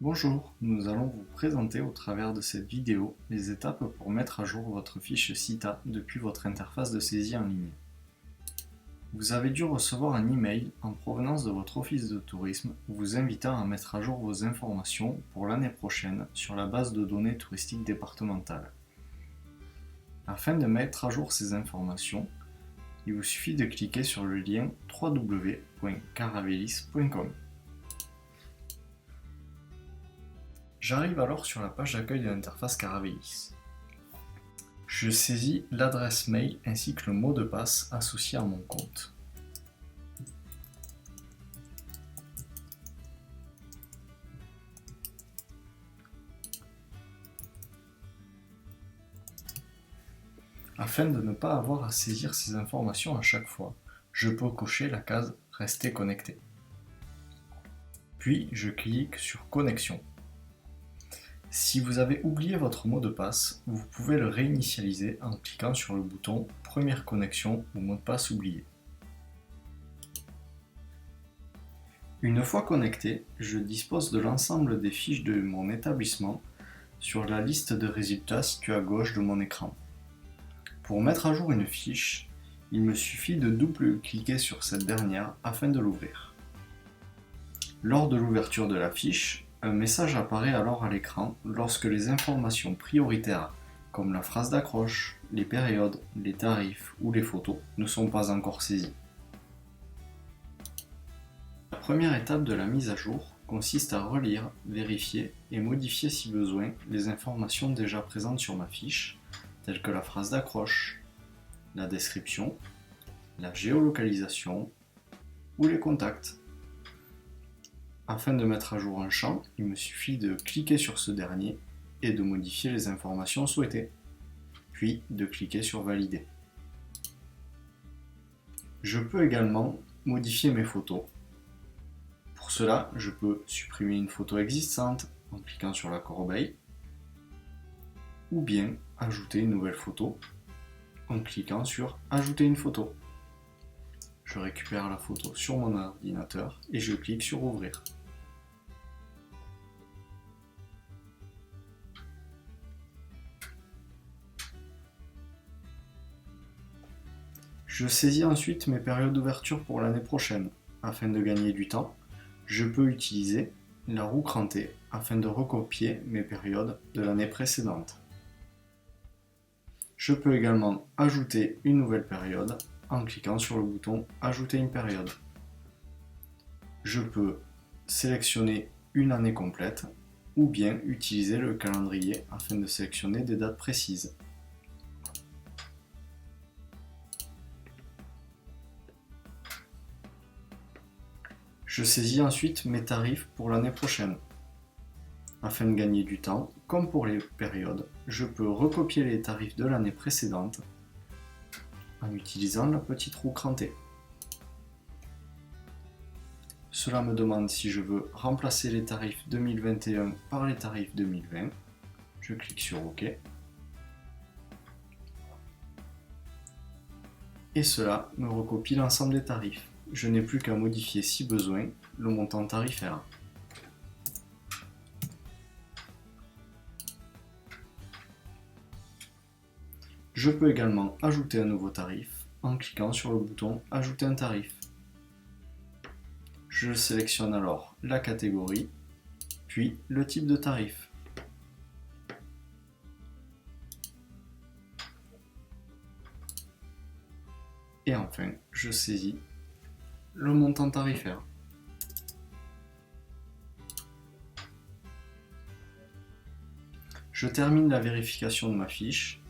Bonjour, nous allons vous présenter au travers de cette vidéo les étapes pour mettre à jour votre fiche CITA depuis votre interface de saisie en ligne. Vous avez dû recevoir un email en provenance de votre office de tourisme vous invitant à mettre à jour vos informations pour l'année prochaine sur la base de données touristiques départementale. Afin de mettre à jour ces informations, il vous suffit de cliquer sur le lien www.caravelis.com. J'arrive alors sur la page d'accueil de l'interface Caravelis. Je saisis l'adresse mail ainsi que le mot de passe associé à mon compte. Afin de ne pas avoir à saisir ces informations à chaque fois, je peux cocher la case Rester connecté. Puis je clique sur Connexion. Si vous avez oublié votre mot de passe, vous pouvez le réinitialiser en cliquant sur le bouton Première connexion ou mot de passe oublié. Une fois connecté, je dispose de l'ensemble des fiches de mon établissement sur la liste de résultats située à gauche de mon écran. Pour mettre à jour une fiche, il me suffit de double-cliquer sur cette dernière afin de l'ouvrir. Lors de l'ouverture de la fiche, un message apparaît alors à l'écran lorsque les informations prioritaires comme la phrase d'accroche, les périodes, les tarifs ou les photos ne sont pas encore saisies. La première étape de la mise à jour consiste à relire, vérifier et modifier si besoin les informations déjà présentes sur ma fiche, telles que la phrase d'accroche, la description, la géolocalisation ou les contacts. Afin de mettre à jour un champ, il me suffit de cliquer sur ce dernier et de modifier les informations souhaitées, puis de cliquer sur Valider. Je peux également modifier mes photos. Pour cela, je peux supprimer une photo existante en cliquant sur la corbeille, ou bien ajouter une nouvelle photo en cliquant sur Ajouter une photo. Je récupère la photo sur mon ordinateur et je clique sur Ouvrir. Je saisis ensuite mes périodes d'ouverture pour l'année prochaine. Afin de gagner du temps, je peux utiliser la roue crantée afin de recopier mes périodes de l'année précédente. Je peux également ajouter une nouvelle période en cliquant sur le bouton Ajouter une période. Je peux sélectionner une année complète ou bien utiliser le calendrier afin de sélectionner des dates précises. Je saisis ensuite mes tarifs pour l'année prochaine. Afin de gagner du temps, comme pour les périodes, je peux recopier les tarifs de l'année précédente en utilisant la petite roue crantée. Cela me demande si je veux remplacer les tarifs 2021 par les tarifs 2020. Je clique sur OK. Et cela me recopie l'ensemble des tarifs. Je n'ai plus qu'à modifier si besoin le montant tarifaire. Je peux également ajouter un nouveau tarif en cliquant sur le bouton Ajouter un tarif. Je sélectionne alors la catégorie, puis le type de tarif. Et enfin, je saisis le montant tarifaire. Je termine la vérification de ma fiche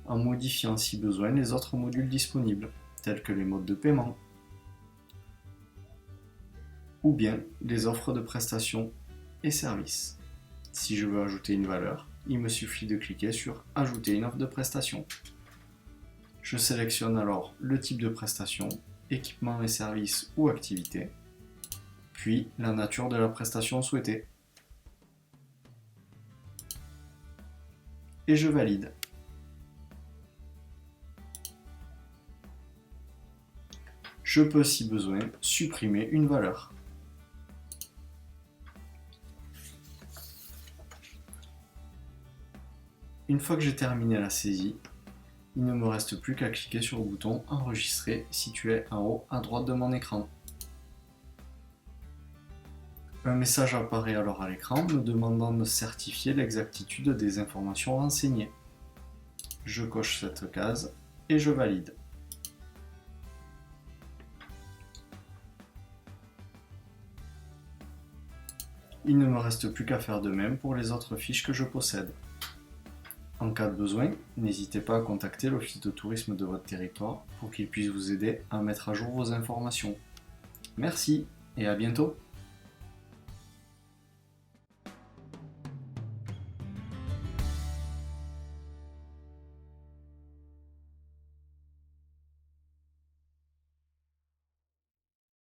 en modifiant si besoin les autres modules disponibles, tels que les modes de paiement ou bien les offres de prestations et services. Si je veux ajouter une valeur, il me suffit de cliquer sur Ajouter une offre de prestation. Je sélectionne alors le type de prestation, équipement et services ou activité, puis la nature de la prestation souhaitée. Et je valide. Je peux, si besoin, supprimer une valeur. Une fois que j'ai terminé la saisie, il ne me reste plus qu'à cliquer sur le bouton Enregistrer situé en haut à droite de mon écran. Un message apparaît alors à l'écran me demandant de certifier l'exactitude des informations renseignées. Je coche cette case et je valide. Il ne me reste plus qu'à faire de même pour les autres fiches que je possède. En cas de besoin, n'hésitez pas à contacter l'office de tourisme de votre territoire pour qu'il puisse vous aider à mettre à jour vos informations. Merci et à bientôt!